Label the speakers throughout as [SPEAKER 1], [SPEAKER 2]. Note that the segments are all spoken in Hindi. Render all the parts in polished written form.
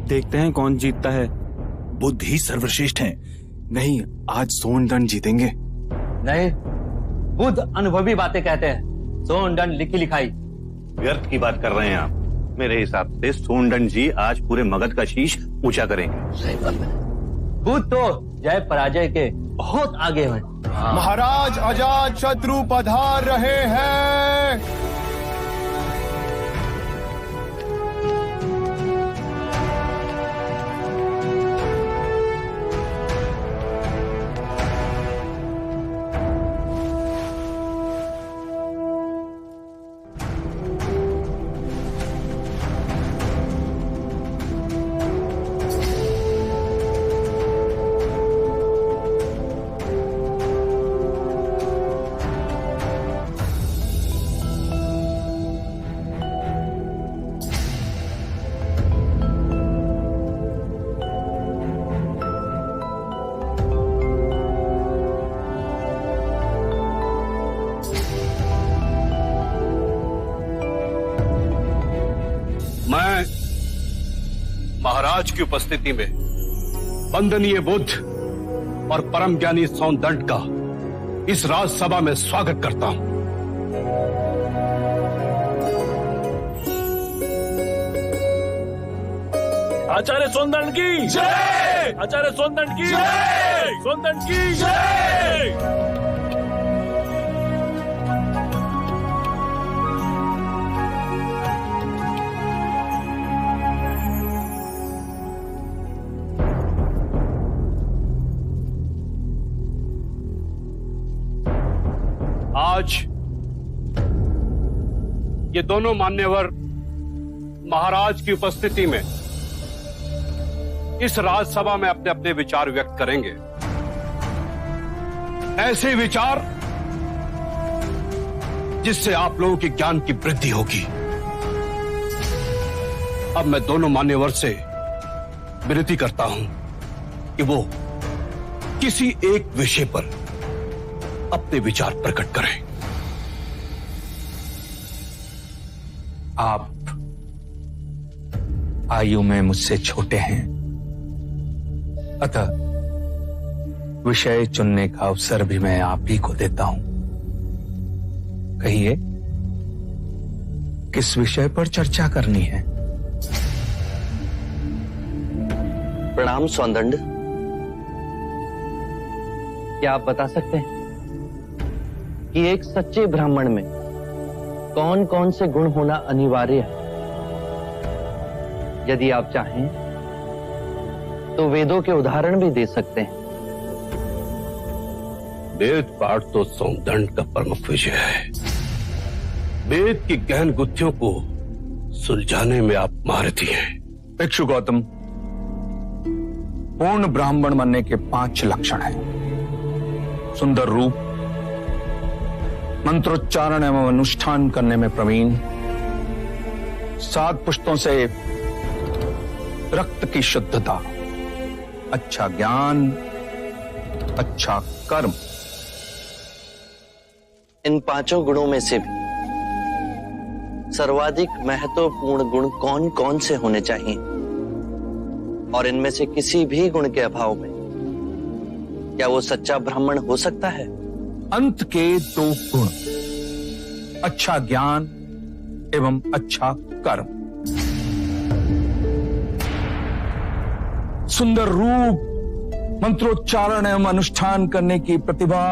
[SPEAKER 1] देखते हैं कौन जीतता है।
[SPEAKER 2] बुद्ध ही सर्वश्रेष्ठ हैं।
[SPEAKER 1] नहीं, आज सोनदंड जीतेंगे।
[SPEAKER 3] नहीं, बुद्ध अनुभवी बातें कहते हैं, सोनदंड लिखी लिखाई।
[SPEAKER 4] व्यर्थ की बात कर रहे हैं आप। मेरे हिसाब से सोनदंड जी आज पूरे मगध का शीश ऊंचा करेंगे।
[SPEAKER 3] सही बात है। बुद्ध तो जय पराजय के बहुत आगे हैं।
[SPEAKER 5] महाराज अजात शत्रु पधार रहे हैं।
[SPEAKER 6] महाराज की उपस्थिति में वंदनीय बुद्ध और परम ज्ञानी सोनदंड का इस राजसभा में स्वागत करता हूं।
[SPEAKER 7] आचार्य सोनदंड की जय! आचार्य सोनदंड की जय! सोनदंड की जय!
[SPEAKER 6] आज ये दोनों मान्यवर महाराज की उपस्थिति में इस राजसभा में अपने अपने विचार व्यक्त करेंगे। ऐसे विचार जिससे आप लोगों के ज्ञान की वृद्धि होगी। अब मैं दोनों मान्यवर से विनती करता हूं कि वो किसी एक विषय पर अपने विचार प्रकट करें।
[SPEAKER 8] आप आयु में मुझसे छोटे हैं, अतः विषय चुनने का अवसर भी मैं आप ही को देता हूं। कहिए, किस विषय पर चर्चा करनी है?
[SPEAKER 3] प्रणाम सोनदंड। क्या आप बता सकते हैं कि एक सच्चे ब्राह्मण में कौन कौन से गुण होना अनिवार्य है? यदि आप चाहें तो वेदों के उदाहरण भी दे सकते हैं।
[SPEAKER 6] वेद पाठ तो सोनदंड का प्रमुख विषय है। वेद की गहन गुत्थियों को सुलझाने में आप महारथी हैं।
[SPEAKER 8] भिक्षु गौतम, पूर्ण ब्राह्मण बनने के 5 लक्षण हैं। सुंदर रूप, मंत्रोच्चारण एवं अनुष्ठान करने में प्रवीण, 7 पुष्टों से रक्त की शुद्धता, अच्छा ज्ञान, अच्छा कर्म।
[SPEAKER 3] इन 5 गुणों में से भी सर्वाधिक महत्वपूर्ण गुण कौन कौन से होने चाहिए? और इनमें से किसी भी गुण के अभाव में क्या वो सच्चा ब्राह्मण हो सकता है?
[SPEAKER 8] अंत के 2 गुण, अच्छा ज्ञान एवं अच्छा कर्म। सुंदर रूप, मंत्रोच्चारण एवं अनुष्ठान करने की प्रतिभा,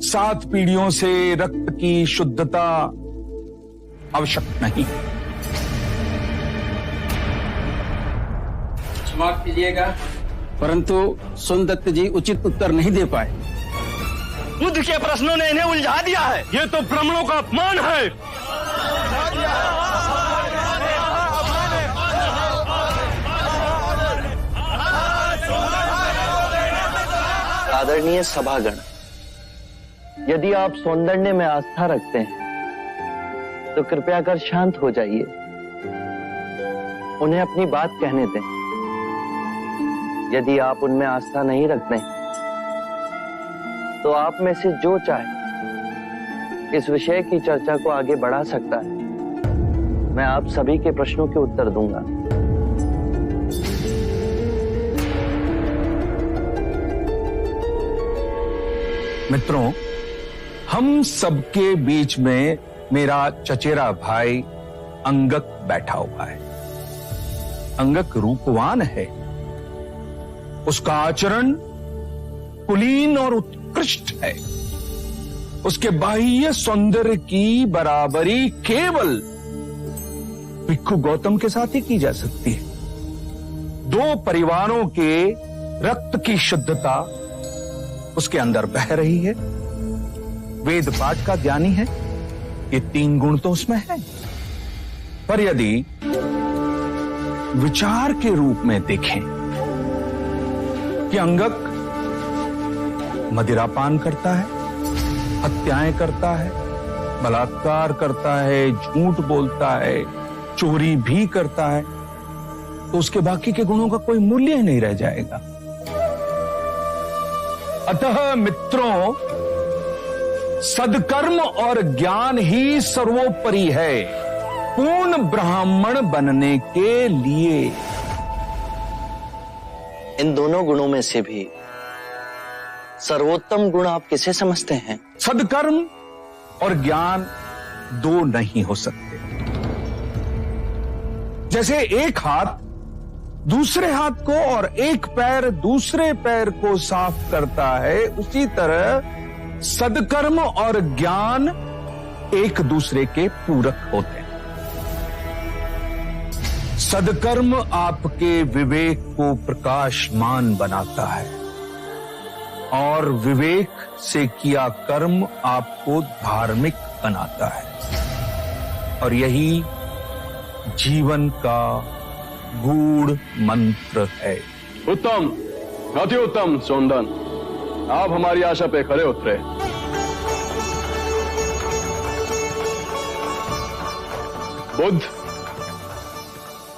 [SPEAKER 8] 7 पीढ़ियों से रक्त की शुद्धता आवश्यक नहीं।
[SPEAKER 9] क्षमा कीजिएगा, परंतु सोनदत्त जी उचित उत्तर नहीं दे पाए।
[SPEAKER 3] बुद्ध के प्रश्नों ने इन्हें उलझा दिया है।
[SPEAKER 6] ये तो ब्राह्मणों का अपमान है।
[SPEAKER 3] आदरणीय सभागण, यदि आप सोनदंड में आस्था रखते हैं तो कृपया कर शांत हो जाइए। उन्हें अपनी बात कहने दें। यदि आप उनमें आस्था नहीं रखते तो आप में से जो चाहे इस विषय की चर्चा को आगे बढ़ा सकता है। मैं आप सभी के प्रश्नों के उत्तर दूंगा।
[SPEAKER 8] मित्रों, हम सबके बीच में मेरा चचेरा भाई अंगक बैठा हुआ है। अंगक रूपवान है, उसका आचरण कुलीन और उत्कृष्ट है। उसके बाह्य सौंदर्य की बराबरी केवल भिक्खु गौतम के साथ ही की जा सकती है। दो परिवारों के रक्त की शुद्धता उसके अंदर बह रही है, वेद पाठ का ज्ञानी है, ये 3 गुण तो उसमें है। पर यदि विचार के रूप में देखें कि अंगक मदिरापान करता है, हत्याएं करता है, बलात्कार करता है, झूठ बोलता है, चोरी भी करता है, तो उसके बाकी के गुणों का कोई मूल्य ही नहीं रह जाएगा। अतः मित्रों, सदकर्म और ज्ञान ही सर्वोपरि है पूर्ण ब्राह्मण बनने के लिए।
[SPEAKER 3] इन दोनों गुणों में से भी सर्वोत्तम गुण आप किसे समझते हैं?
[SPEAKER 8] सदकर्म और ज्ञान 2 नहीं हो सकते। जैसे एक हाथ दूसरे हाथ को और एक पैर दूसरे पैर को साफ करता है, उसी तरह सदकर्म और ज्ञान एक दूसरे के पूरक होते हैं। सदकर्म आपके विवेक को प्रकाशमान बनाता है और विवेक से किया कर्म आपको धार्मिक बनाता है, और यही जीवन का गूढ़ मंत्र है।
[SPEAKER 10] उत्तम, अति उत्तम सोनदन, आप हमारी आशा पे खरे उतरे। बुद्ध,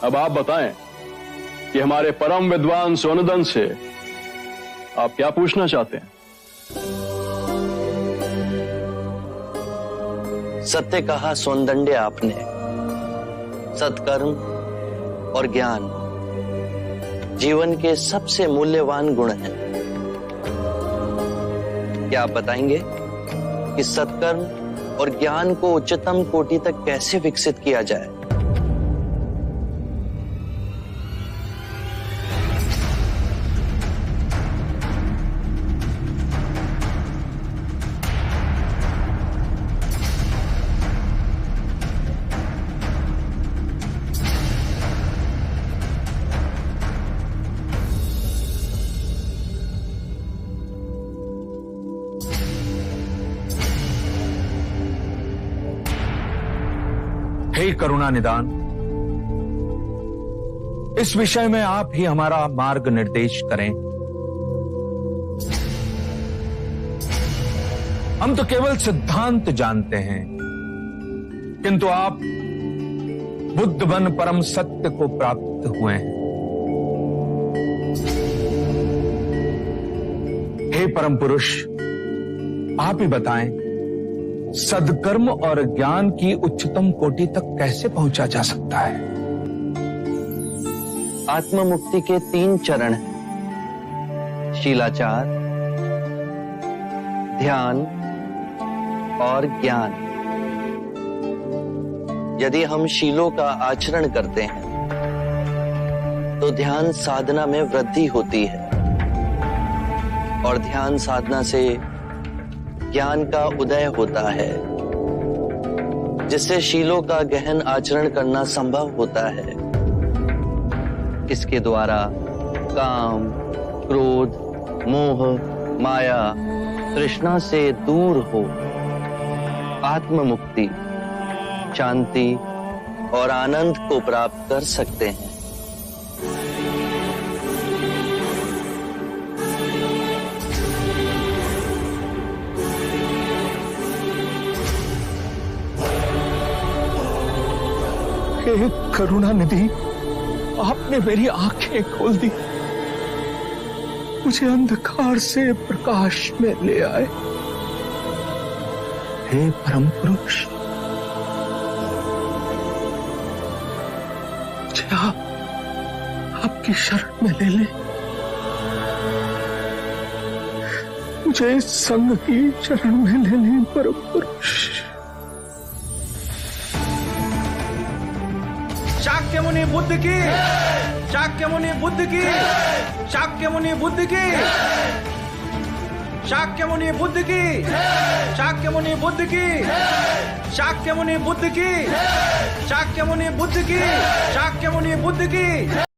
[SPEAKER 10] अब आप बताएं कि हमारे परम विद्वान सोनदन से आप क्या पूछना चाहते हैं?
[SPEAKER 3] सत्य कहा सोनदंडे आपने। सत्कर्म और ज्ञान जीवन के सबसे मूल्यवान गुण हैं। क्या आप बताएंगे कि सत्कर्म और ज्ञान को उच्चतम कोटि तक कैसे विकसित किया जाए?
[SPEAKER 8] हे करुणा निदान, इस विषय में आप ही हमारा मार्ग निर्देश करें। हम तो केवल सिद्धांत जानते हैं, किंतु आप बुद्ध बन परम सत्य को प्राप्त हुए हैं। हे परम पुरुष, आप ही बताएं, सदकर्म और ज्ञान की उच्चतम कोटि तक कैसे पहुंचा जा सकता है?
[SPEAKER 3] आत्म मुक्ति के 3 चरण हैं: शीलाचार, ध्यान और ज्ञान। यदि हम शीलों का आचरण करते हैं तो ध्यान साधना में वृद्धि होती है, और ध्यान साधना से ज्ञान का उदय होता है, जिससे शीलों का गहन आचरण करना संभव होता है। इसके द्वारा काम, क्रोध, मोह, माया, तृष्णा से दूर हो आत्म मुक्ति, शांति और आनंद को प्राप्त कर सकते हैं।
[SPEAKER 8] हे करुणा निधि, आपने मेरी आंखें खोल दी, मुझे अंधकार से प्रकाश में ले आए। हे परम पुरुष, मुझे आपकी शरण में ले ले,
[SPEAKER 7] मुझे संघ की शरण में ले लें परम पुरुष।
[SPEAKER 11] शाक्य मुनि बुद्ध की, शाक्य मुनि बुद्ध की, शाक्य मुनि बुद्ध की, शाक्य मुनि बुद्ध की, शाक्य मुनि बुद्ध की, शाक्य मुनि बुद्ध की, शाक्य मुनि बुद्ध की, शाक्य मुनि बुद्ध की।